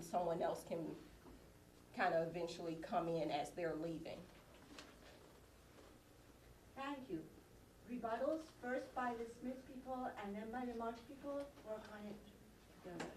someone else can kind of eventually come in as they're leaving. Thank you. Rebuttals, first by the Smith people and then by the March people, work on it together.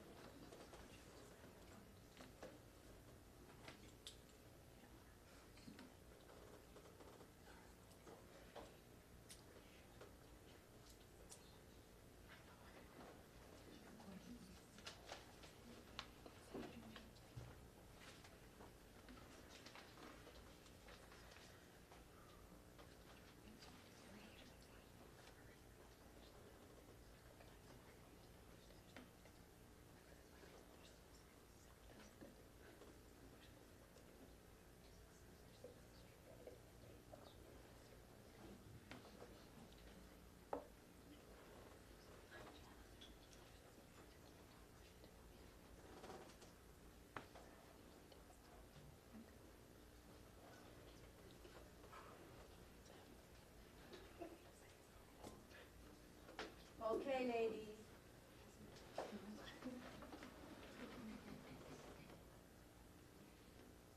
Okay, ladies.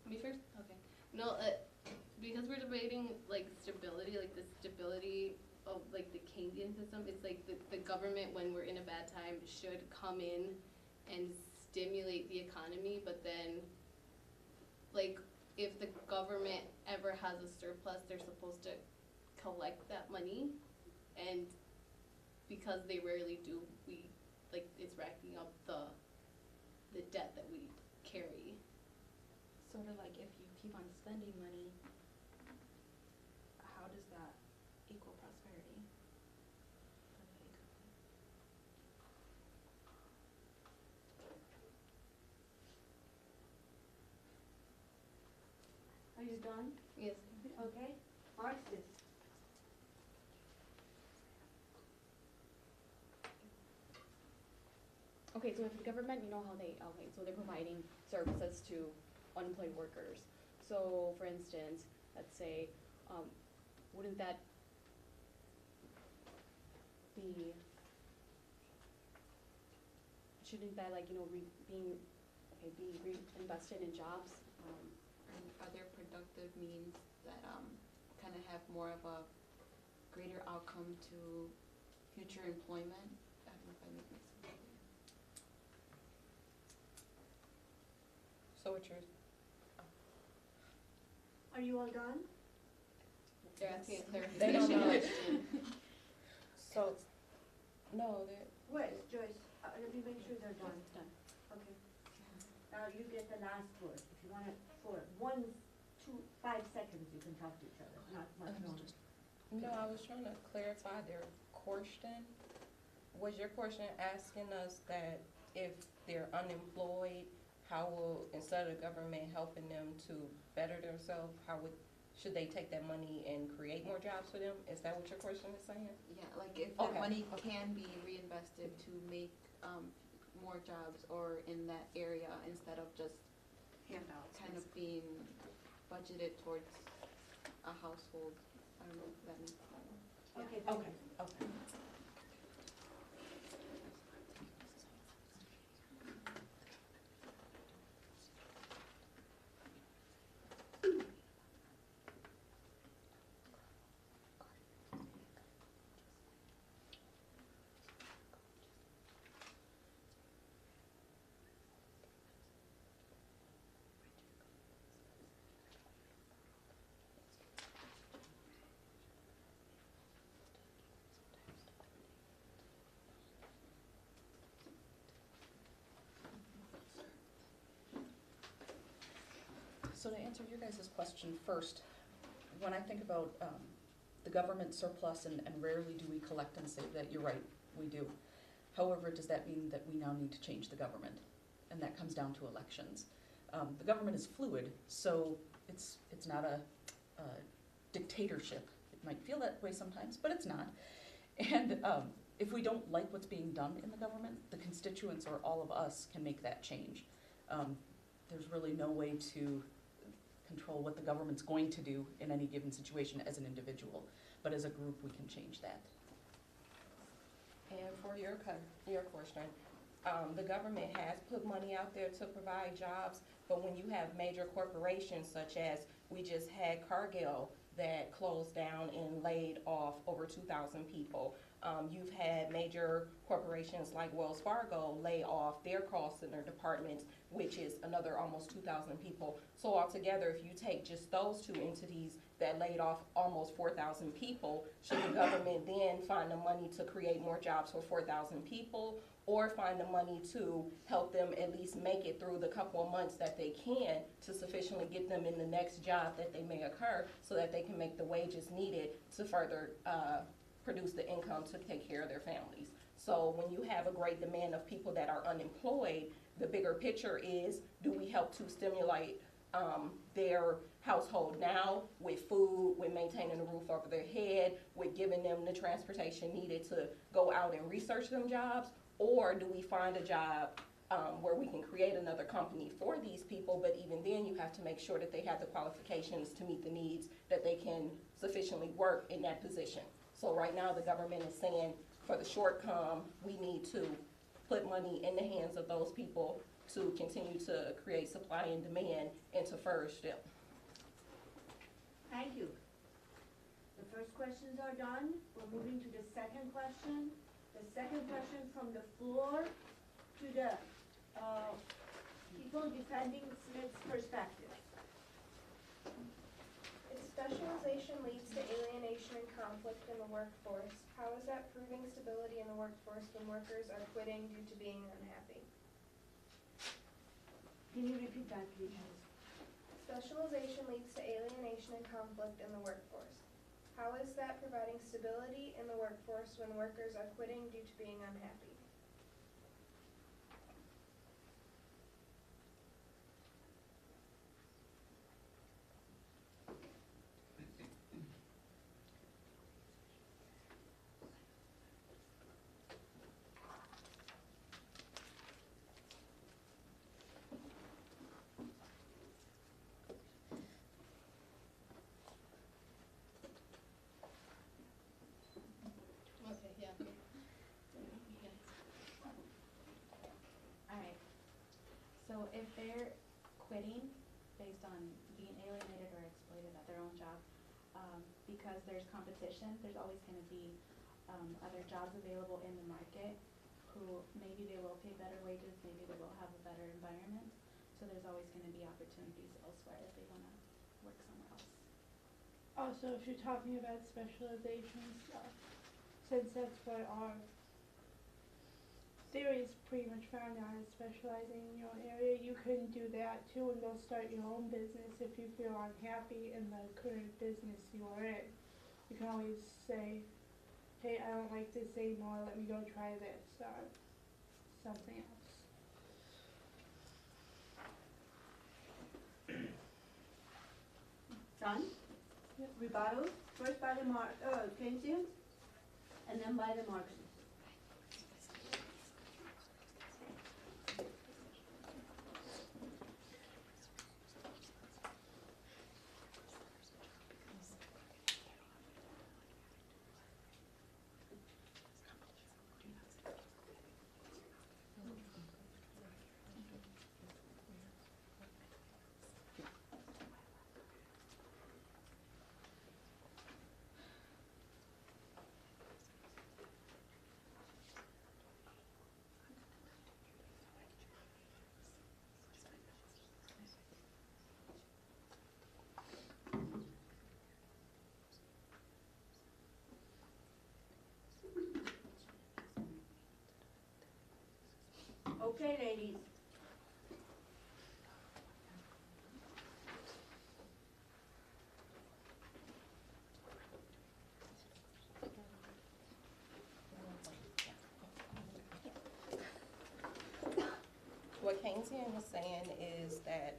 Me first? Okay. No, because we're debating like stability, like the stability of like the Keynesian system, it's like the government when we're in a bad time should come in and stimulate the economy, but then like if the government ever has a surplus, they're supposed to collect that money, and because they rarely do, we like it's racking up the debt that we carry. Sort of like if you keep on spending money, how does that equal prosperity? Are you done? Yes. Okay. Marxist. Okay, so if the government, you know how they, okay, so they're providing services to unemployed workers. So for instance, let's say, wouldn't that be, shouldn't that like, you know, be reinvested in jobs? And other productive means that kind of have more of a greater outcome to future employment. I don't know if I make myself clear. So what you're, Are you all done? They're asking a clarification. they don't know. So, no, they're. Wait, Joyce, let me make sure they're done. Done. Okay. Now you get the last word. If you want it for 1, 2, 5 seconds, you can talk to each other, not much longer. No, I was trying to clarify their question. Was your question asking us that if they're unemployed, how will, instead of government helping them to better themselves, should they take that money and create more jobs for them? Is that what your question is saying? Yeah, like if that Okay. money can be reinvested to make more jobs or in that area instead of just Handouts. kind of being budgeted towards a household. I don't know if that makes sense. Okay, thank Okay, you. okay. So to answer your guys' question first, when I think about the government surplus, and rarely do we collect and save that, you're right, we do. However, does that mean that we now need to change the government? And that comes down to elections. The government is fluid, so it's not a dictatorship. It might feel that way sometimes, but it's not. And if we don't like what's being done in the government, the constituents or all of us can make that change. There's really no way to control what the government's going to do in any given situation as an individual, but as a group we can change that. And for your question, The government has put money out there to provide jobs, but when you have major corporations such as we just had Cargill that closed down and laid off over 2,000 people. You've had major corporations like Wells Fargo lay off their call center departments, which is another almost 2,000 people. So altogether, if you take just those two entities that laid off almost 4,000 people, should the government then find the money to create more jobs for 4,000 people, or find the money to help them at least make it through the couple of months that they can to sufficiently get them in the next job that they may occur so that they can make the wages needed to further produce the income to take care of their families. So when you have a great demand of people that are unemployed, the bigger picture is, do we help to stimulate their household now with food, with maintaining a roof over their head, with giving them the transportation needed to go out and research them jobs? Or do we find a job where we can create another company for these people, but even then you have to make sure that they have the qualifications to meet the needs, that they can sufficiently work in that position. So right now the government is saying for the short term, we need to put money in the hands of those people to continue to create supply and demand and to flourish them. Thank you. The first questions are done. We're moving to the second question. The second question from the floor to the people defending Smith's perspective. If specialization leads to alienation and conflict in the workforce, how is that proving stability in the workforce when workers are quitting due to being unhappy? Can you repeat that, please? Specialization leads to alienation and conflict in the workforce. How is that providing stability in the workforce when workers are quitting due to being unhappy? Okay, yeah. Alright, so if they're quitting based on being alienated or exploited at their own job, because there's competition, there's always gonna be, other jobs available in the market who maybe they will pay better wages, maybe they will have a better environment, so there's always gonna be opportunities elsewhere if they wanna work somewhere else. Also, if you're talking about specialization stuff, since that's what our theory is pretty much found on, is specializing in your area, you can do that too and go start your own business if you feel unhappy in the current business you're in. You can always say, hey, I don't like this anymore, let me go try this, or something else. Done? Yep. Rebuttals, first by the Keynesians, and then by the Marxists. Okay, ladies. What Keynesian was saying is that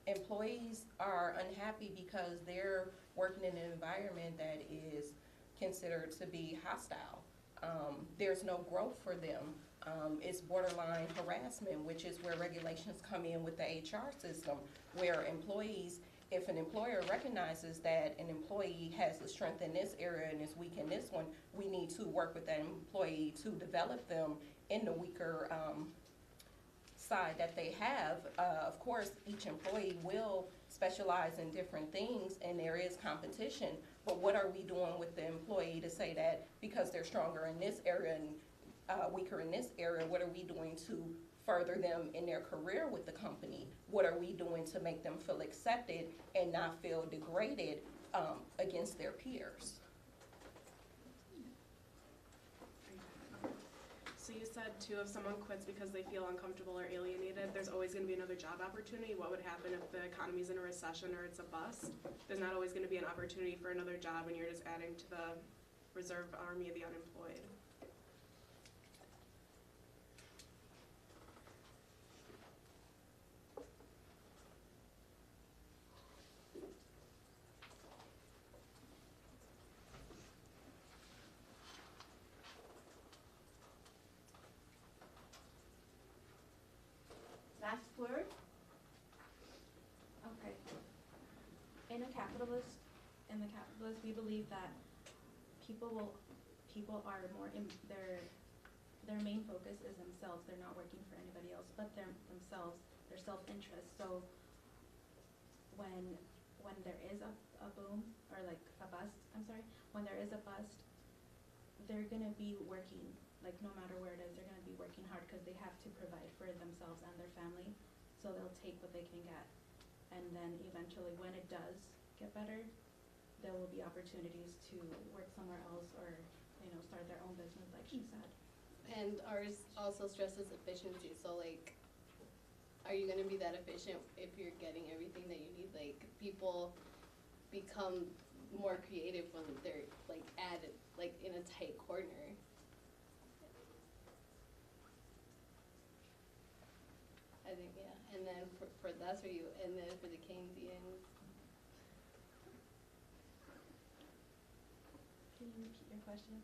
employees are unhappy because they're working in an environment that is considered to be hostile. There's no growth for them. It's borderline harassment, which is where regulations come in with the HR system, where employees if an employer recognizes that an employee has a strength in this area and is weak in this one, we need to work with that employee to develop them in the weaker side that they have. Of course, each employee will specialize in different things and there is competition, but what are we doing with the employee to say that because they're stronger in this area and weaker in this area, what are we doing to further them in their career with the company? What are we doing to make them feel accepted and not feel degraded against their peers? So you said too, if someone quits because they feel uncomfortable or alienated, there's always going to be another job opportunity. What would happen if the economy's in a recession or it's a bust? There's not always going to be an opportunity for another job and you're just adding to the reserve army of the unemployed. Last word? Okay. In the capitalist, we believe that people are more their main focus is themselves. They're not working for anybody else but themselves, their self-interest. So when there is a boom or like a bust, when there is a bust, they're gonna be working, like no matter where it is, they're gonna be working hard because they have to provide for themselves and their family. So they'll take what they can get. And then eventually when it does get better, there will be opportunities to work somewhere else or, start their own business like she said. And ours also stresses efficiency, so like, are you gonna be that efficient if you're getting everything that you need? Like, people become more creative when they're like added, like in a tight corner. I think, yeah, and then for that's for you, and then for the Keynesians. Can you repeat your question?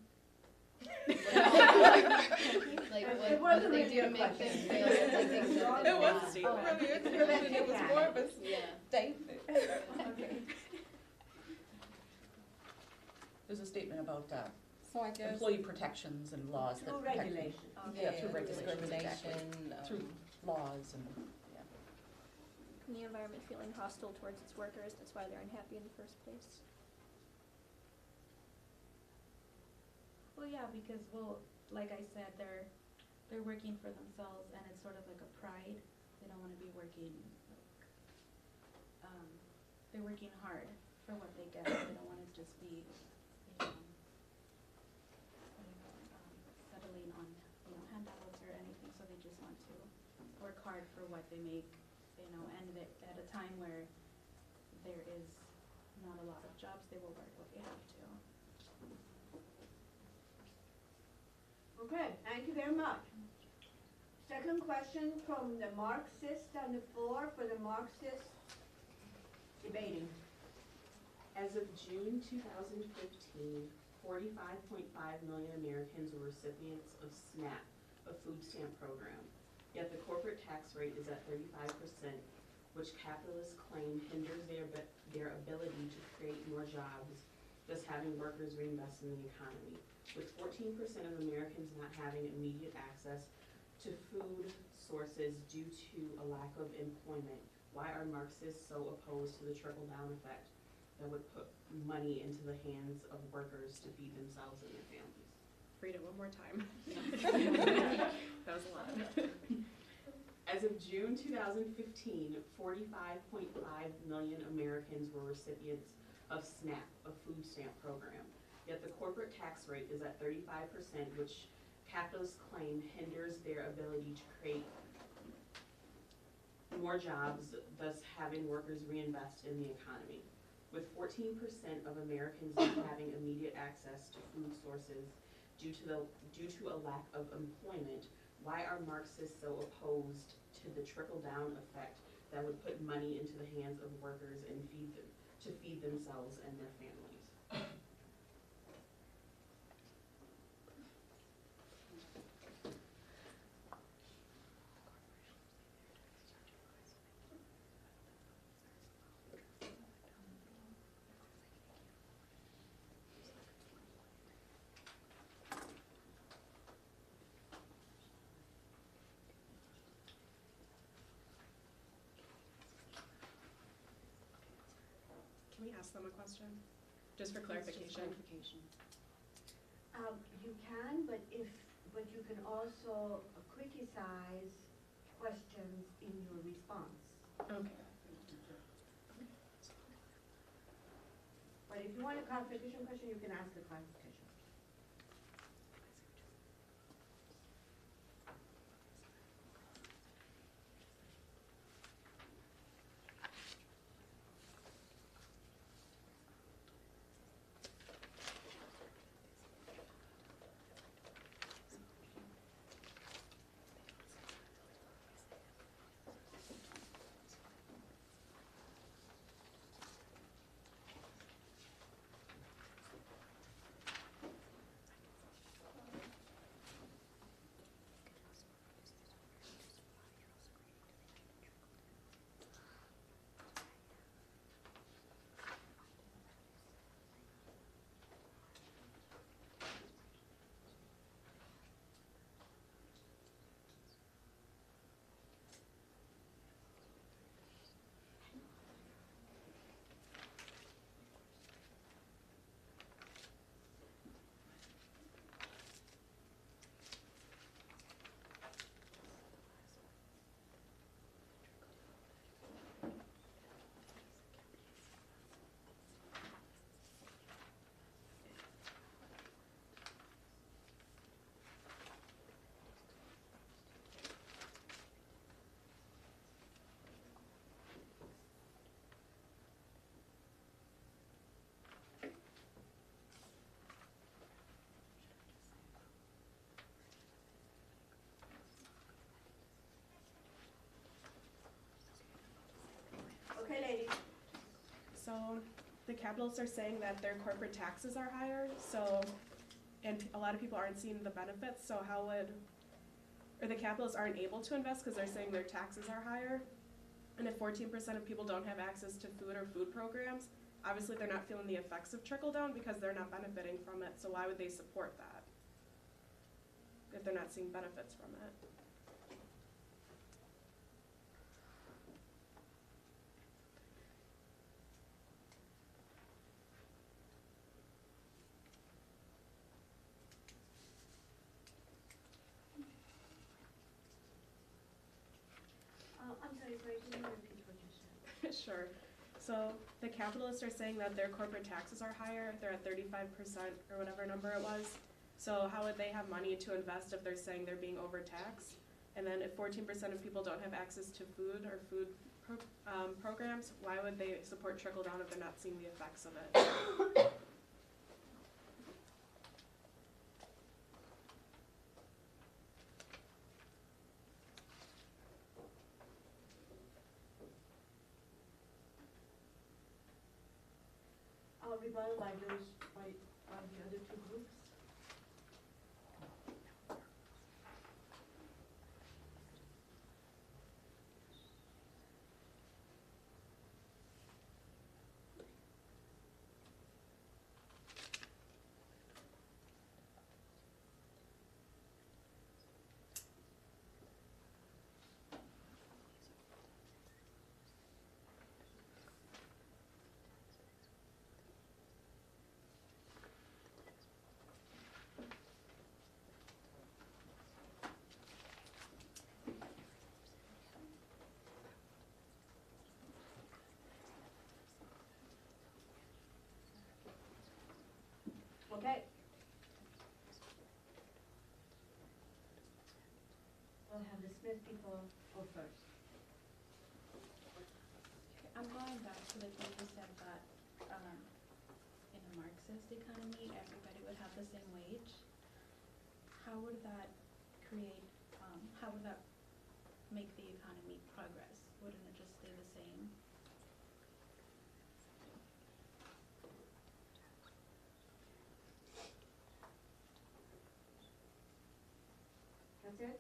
Like, It what wasn't do they really do a to make them question. feel like they accepted? It was Yeah. Steve, really, it was more of a Yeah. statement. Okay. There's a statement about So I guess. employee protections and laws that Through protect. regulation. Yeah, through regulations, discrimination, Through laws and, yeah. And the environment feeling hostile towards its workers, that's why they're unhappy in the first place. Well, yeah, because like I said, they're working for themselves, and it's sort of like a pride. They don't want to be working they're working hard for what they get. They don't want to just be, settling on handouts or anything. So they just want to work hard for what they make, and at a time where there is not a lot of jobs, they will work what they have to. Okay, thank you very much. Second question from the Marxists on the floor for the Marxists debating. As of June 2015, 45.5 million Americans were recipients of SNAP, a food stamp program. Yet the corporate tax rate is at 35%, which capitalists claim hinders their ability to create more jobs, thus having workers reinvest in the economy. With 14% of Americans not having immediate access to food sources due to a lack of employment, why are Marxists so opposed to the trickle-down effect that would put money into the hands of workers to feed themselves and their families? Read it one more time. That was a lot. As of June 2015, 45.5 million Americans were recipients of SNAP, a food stamp program. Yet the corporate tax rate is at 35%, which capitalists claim hinders their ability to create more jobs, thus having workers reinvest in the economy. With 14% of Americans not having immediate access to food sources due to a lack of employment, why are Marxists so opposed to the trickle-down effect that would put money into the hands of workers and feed themselves and their families? ask them a question? Just for clarification. You can, but you can also criticize questions in your response. Okay. But if you want a clarification question, you can ask a clarification. Okay, ladies. So the capitalists are saying that their corporate taxes are higher, so, and a lot of people aren't seeing the benefits, so how would, or the capitalists aren't able to invest because they're saying their taxes are higher. And if 14% of people don't have access to food or food programs, obviously they're not feeling the effects of trickle down because they're not benefiting from it, so why would they support that? If they're not seeing benefits from it. I'm sorry, can you repeat what you said? Sure. So the capitalists are saying that their corporate taxes are higher. They're at 35% or whatever number it was. So how would they have money to invest if they're saying they're being overtaxed? And then if 14% of people don't have access to food or food programs, why would they support trickle down if they're not seeing the effects of it? Rebuttal by the other two groups. Okay. We'll have the Smith people go first. I'm going back to the thing you said that, in a Marxist economy, everybody would have the same wage. How would that create, how would that make the economy progress? Wouldn't it just stay the same? That's it?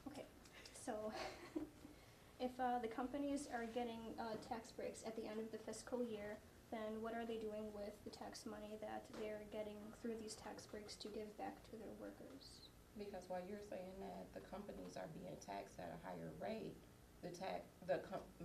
Okay, so if the companies are getting tax breaks at the end of the fiscal year, then what are they doing with the tax money that they're getting through these tax breaks to give back to their workers? Because while you're saying that the companies are being taxed at a higher rate,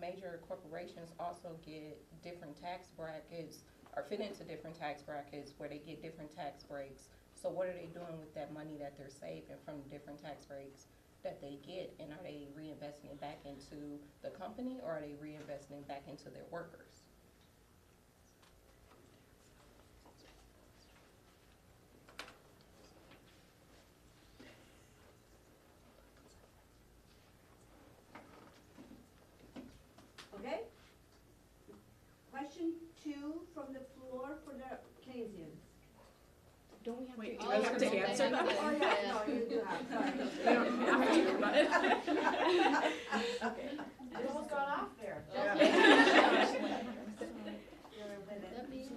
major corporations also get different tax brackets, or fit into different tax brackets where they get different tax breaks. So what are they doing with that money that they're saving from the different tax breaks that they get? And are they reinvesting it back into the company, or are they reinvesting it back into their workers? Okay? Question 2 from the floor for the Keynesians. Don't we have Wait, to? do I have to answer that? Oh, yeah, no, you do have, sorry. I don't have to, but. Okay. You almost got off there. Yeah. You're a minute. That means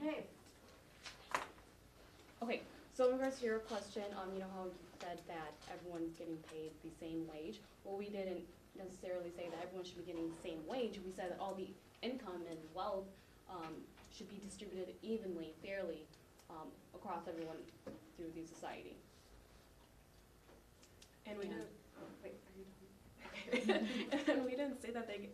Okay. Okay, so in regards to your question, you know how you said that everyone's getting paid the same wage? Well, we didn't necessarily say that everyone should be getting the same wage. We said that all the income and wealth should be distributed evenly, fairly, across everyone through the society. And we didn't, oh, wait, are you done? Okay. And we didn't say that they,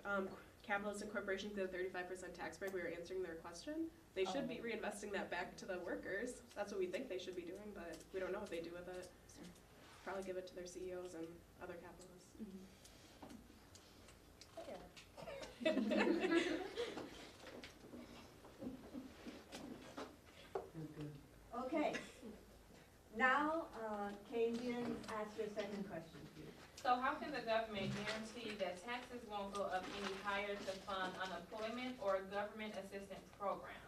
capitalists and corporations get a 35% tax break. We were answering their question. They should be reinvesting that back to the workers. That's what we think they should be doing, but we don't know what they do with it. Probably give it to their CEOs and other capitalists. Okay. Now, Keynesian, ask your second question, please. So how can the government guarantee that taxes won't go up any higher to fund unemployment or government assistance programs?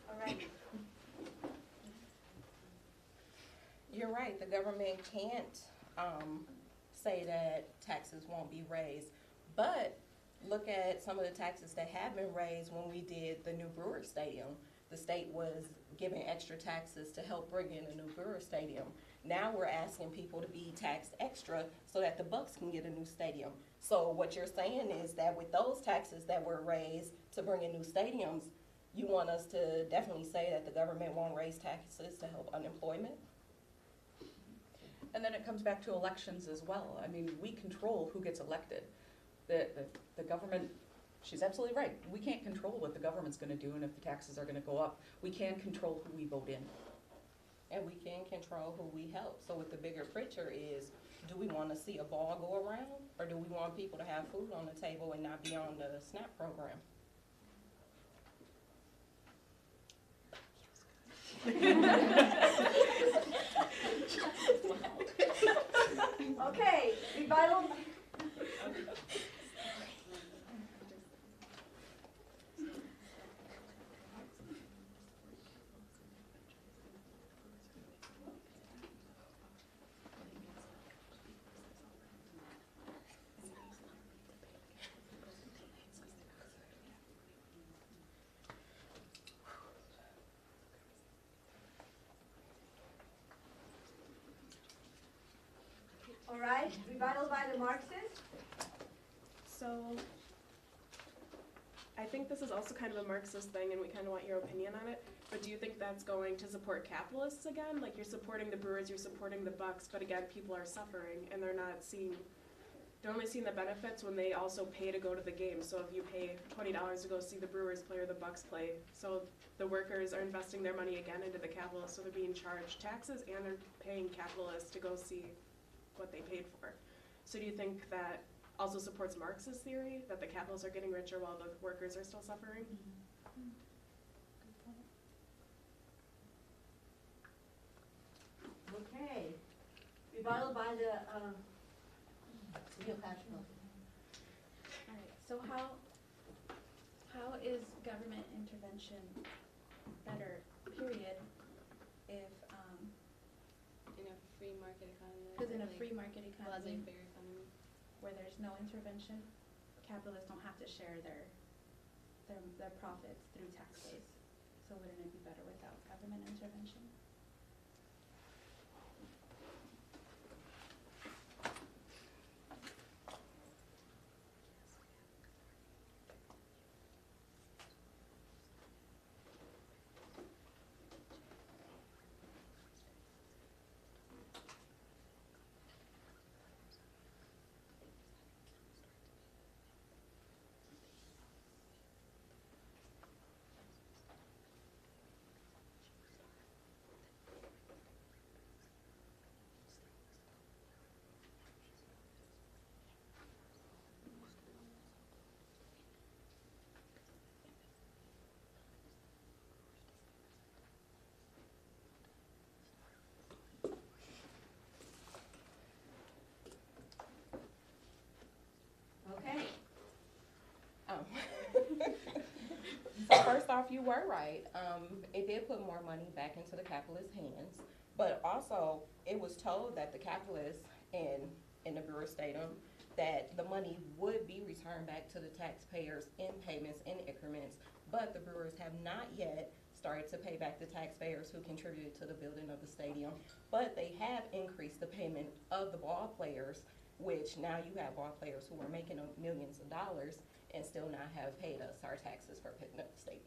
All right. You're right, the government can't say that taxes won't be raised. But look at some of the taxes that have been raised when we did the new Brewer Stadium. The state was giving extra taxes to help bring in a new Brewer Stadium. Now we're asking people to be taxed extra so that the Bucks can get a new stadium. So what you're saying is that with those taxes that were raised to bring in new stadiums, you want us to definitely say that the government won't raise taxes to help unemployment? And then it comes back to elections as well. I mean, we control who gets elected. The government, she's absolutely right. We can't control what the government's gonna do and if the taxes are gonna go up. We can control who we vote in. And we can control who we help. So what the bigger picture is, do we wanna see a ball go around? Or do we want people to have food on the table and not be on the SNAP program? Okay, rebuttal. All right, rebuttal by the Marxists. So, I think this is also kind of a Marxist thing, and we kind of want your opinion on it. But do you think that's going to support capitalists again? Like, you're supporting the brewers, you're supporting the Bucks, but again, people are suffering, and they're only seeing the benefits when they also pay to go to the game. So if you pay $20 to go see the Brewers play or the Bucks play, so the workers are investing their money again into the capitalists, so they're being charged taxes and they're paying capitalists to go see what they paid for. So do you think that also supports Marxist theory, that the capitalists are getting richer while the workers are still suffering? Okay. Rebuttal by the, Alright, so how is government intervention better, period, if, In a free market economy. because in a like free market economy laissez-faire economy. where there's no intervention, capitalists don't have to share their profits through tax base. So wouldn't it be better without government intervention? okay. So first off, you were right. It did put more money back into the capitalist hands, but also it was told that the capitalists in the Brewer Stadium that the money would be returned back to the taxpayers in payments in increments, but the Brewers have not yet started to pay back the taxpayers who contributed to the building of the stadium, but they have increased the payment of the ball players, which now you have ball players who are making millions of dollars and still not have paid us our taxes for picking up the stadium.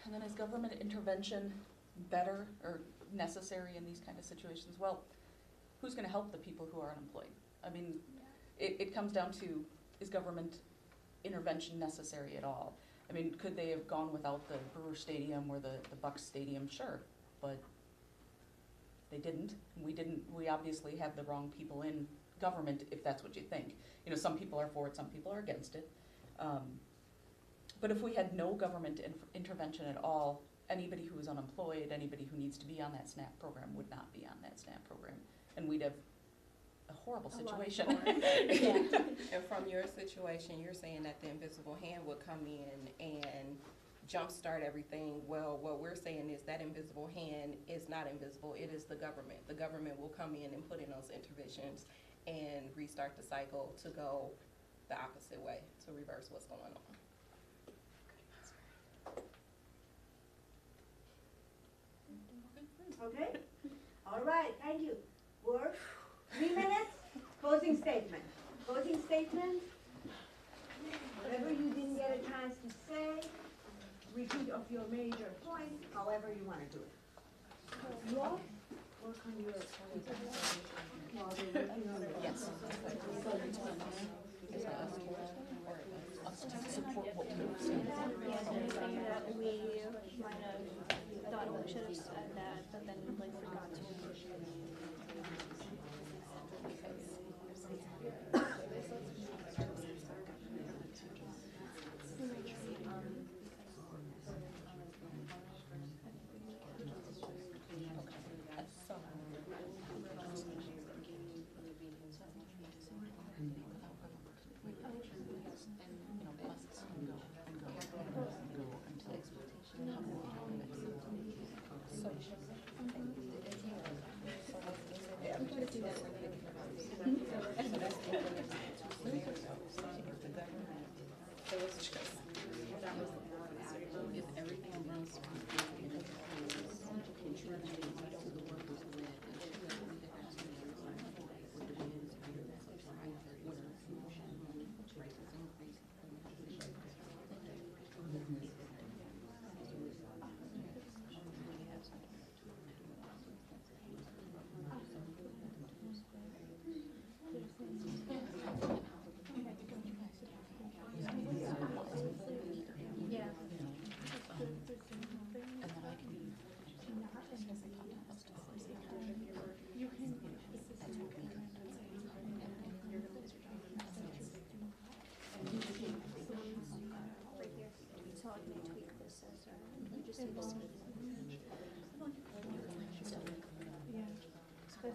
And then is government intervention better or necessary in these kind of situations? Well, who's gonna help the people who are unemployed? I mean, it comes down to, is government intervention necessary at all? I mean, could they have gone without the Brewer Stadium or the Bucks Stadium? Sure, but they didn't. We obviously have the wrong people in government, if that's what you think. You know, some people are for it, some people are against it. But if we had no government intervention at all, anybody who is unemployed, anybody who needs to be on that SNAP program would not be on that SNAP program. And we'd have a horrible situation. And from your situation, you're saying that the invisible hand would come in and jumpstart everything. Well, what we're saying is that invisible hand is not invisible. It is the government. The government will come in and put in those interventions and restart the cycle to go the opposite way, to reverse what's going on. Okay? All right, thank you. Work, 3 minutes, closing statement. Closing statement, whatever you didn't get a chance to say, repeat of your major points, however you want to do it. You all work on your while they're working on it. Yes. Support what we Yeah, anything that we might have thought we should have said that, but then like forgot to.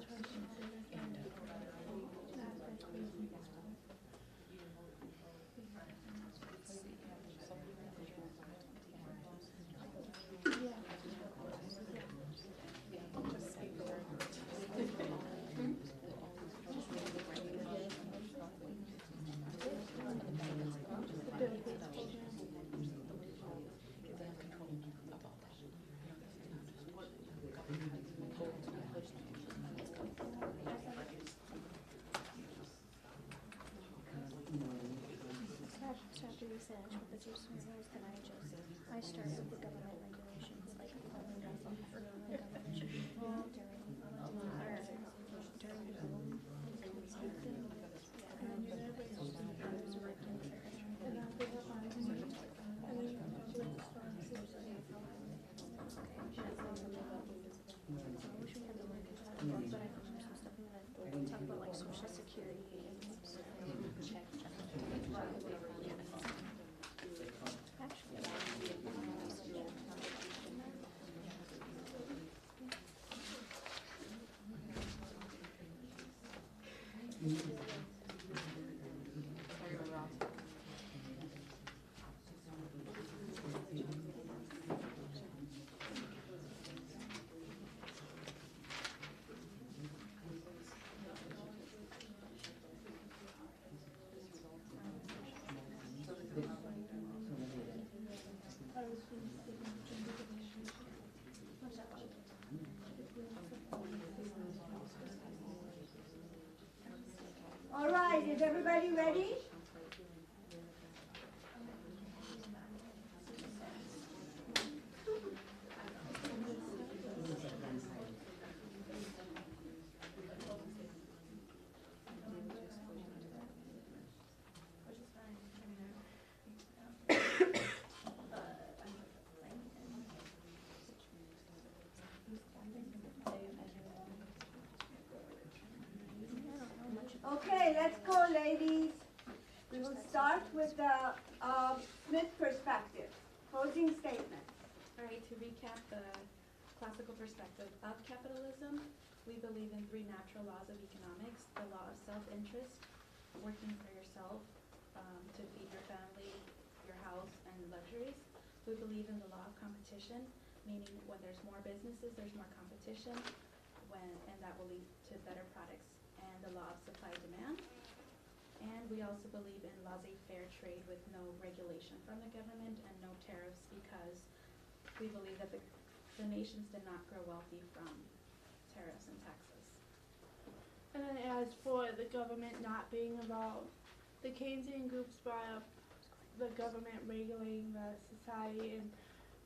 So after you finish with the two scenarios, then I start with the government regulations, like calling them for government should be involved during home inspecting. And then you're gonna bring those direct in trash. And then bring it on to me, and then you can go to the store and see what they have. I wish we had the link to that, but I found some stuff in that, talk about like social security and stuff. All right, is everybody ready? Okay, let's go, ladies. We will start with the Smith perspective. Closing statement. All right, to recap the classical perspective of capitalism, we believe in three natural laws of economics: the law of self-interest, working for yourself to feed your family, your house, and luxuries. We believe in the law of competition, meaning when there's more businesses, there's more competition, and that will lead to better products. And the law of supply-demand. And we also believe in laissez-faire trade with no regulation from the government and no tariffs, because we believe that the nations did not grow wealthy from tariffs and taxes. And then as for the government not being involved, the Keynesian groups brought up the government regulating the society and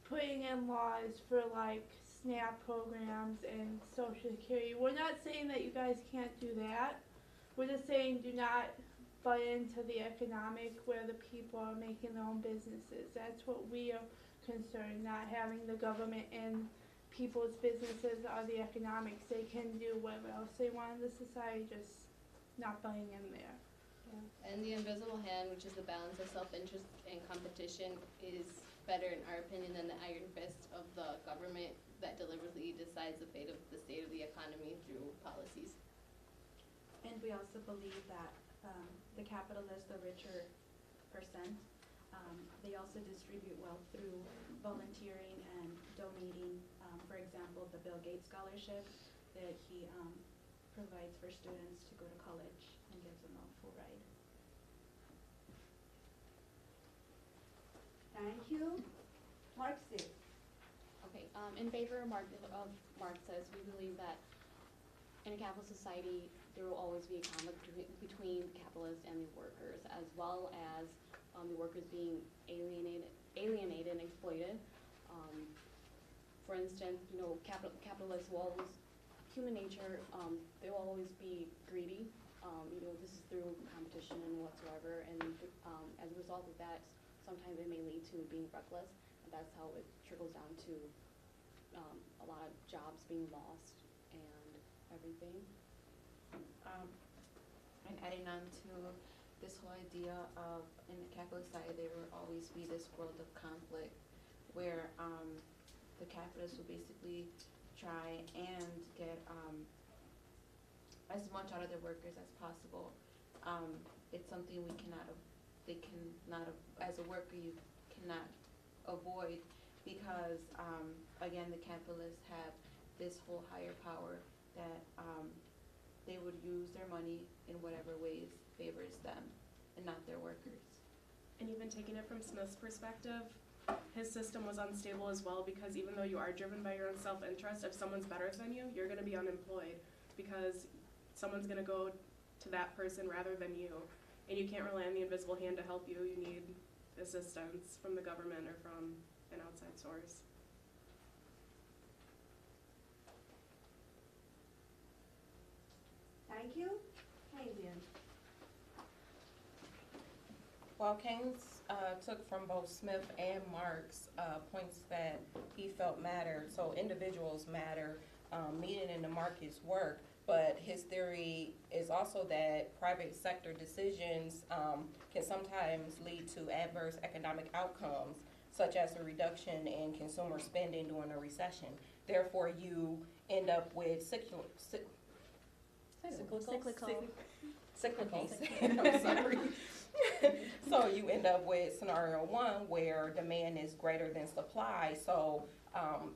putting in laws for like SNAP programs and Social Security. We're not saying that you guys can't do that. We're just saying do not butt into the economic where the people are making their own businesses. That's what we are concerned, not having the government in people's businesses or the economics. They can do whatever else they want in the society, just not butting in there. And the invisible hand, which is the balance of self-interest and competition, is better in our opinion than the iron fist of the government that deliberately decides the fate of the state of the economy through policies. And we also believe that the capitalists, the richer percent, they also distribute wealth through volunteering and donating. For example, the Bill Gates scholarship that he provides for students to go to college and gives them a full ride. Thank you. Marxist. Okay, in favor of Marxists, we believe that in a capitalist society, there will always be a conflict between capitalists and the workers, as well as the workers being alienated and exploited. For instance, capitalists will always, human nature, they will always be greedy. This is through competition and whatsoever, and as a result of that, sometimes it may lead to being reckless, and that's how it trickles down to a lot of jobs being lost and everything. And adding on to this whole idea of in the capitalist society there will always be this world of conflict where the capitalists will basically try and get as much out of their workers as possible. It's something they cannot, as a worker, you cannot avoid because, again, the capitalists have this whole higher power that they would use their money in whatever ways favors them and not their workers. And even taking it from Smith's perspective, his system was unstable as well because even though you are driven by your own self-interest, if someone's better than you, you're gonna be unemployed because someone's gonna go to that person rather than you. And you can't rely on the invisible hand to help you. You need assistance from the government or from an outside source. Thank you. Adrian. While Keynes took from both Smith and Marx points that he felt mattered, so individuals matter, meeting in the markets work, but his theory is also that private sector decisions can sometimes lead to adverse economic outcomes, such as a reduction in consumer spending during a recession. Therefore, you end up with cyclical. I'm sorry. So you end up with scenario one where demand is greater than supply. So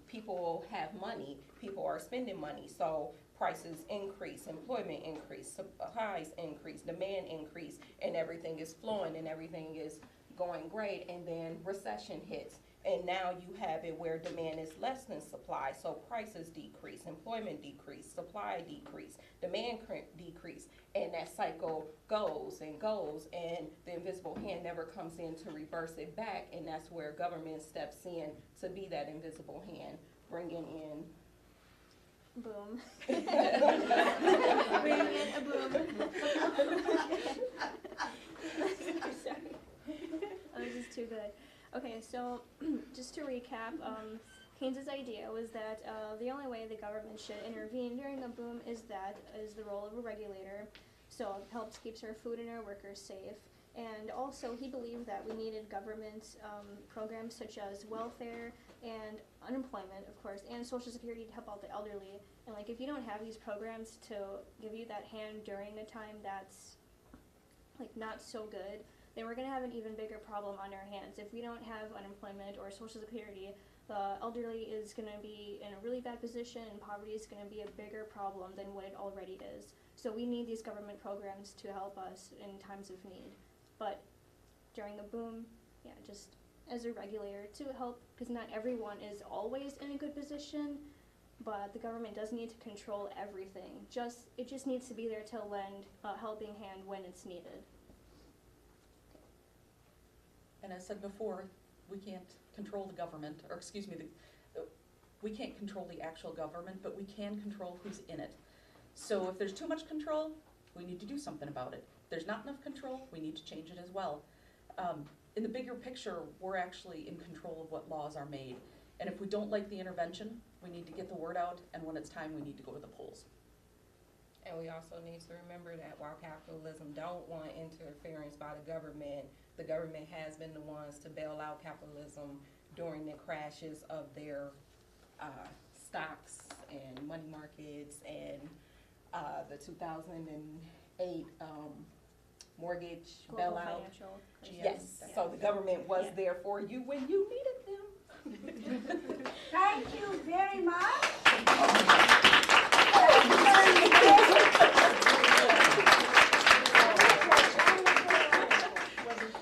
people have money, people are spending money. So prices increase, employment increase, supplies increase, demand increase, and everything is flowing and everything is going great. And then recession hits. And now you have it where demand is less than supply, so prices decrease, employment decrease, supply decrease, demand decrease, and that cycle goes and goes, and the invisible hand never comes in to reverse it back, and that's where government steps in to be that invisible hand, bringing in Boom. Bringing in a boom. Sorry. Oh, this is too good. Okay, so just to recap, Keynes's idea was that the only way the government should intervene during a boom is the role of a regulator, so it helps keeps our food and our workers safe. And also, he believed that we needed government programs such as welfare and unemployment, of course, and Social Security to help out the elderly. And like, if you don't have these programs to give you that hand during a time that's like not so good, then we're going to have an even bigger problem on our hands. If we don't have unemployment or Social Security, the elderly is going to be in a really bad position, and poverty is going to be a bigger problem than what it already is. So we need these government programs to help us in times of need. But during a boom, yeah, just as a regulator to help, because not everyone is always in a good position, but the government does need to control everything. It just needs to be there to lend a helping hand when it's needed. And as said before, we can't control the government, or excuse me, we can't control the actual government, but we can control who's in it. So if there's too much control, we need to do something about it. If there's not enough control, we need to change it as well. In the bigger picture, we're actually in control of what laws are made. And if we don't like the intervention, we need to get the word out, and when it's time, we need to go to the polls. And we also need to remember that while capitalism don't want interference by the government has been the ones to bail out capitalism during the crashes of their stocks and money markets and the 2008 mortgage Global bailout. financial crisis. Yes, so the government was there for you when you needed them. Thank you very much.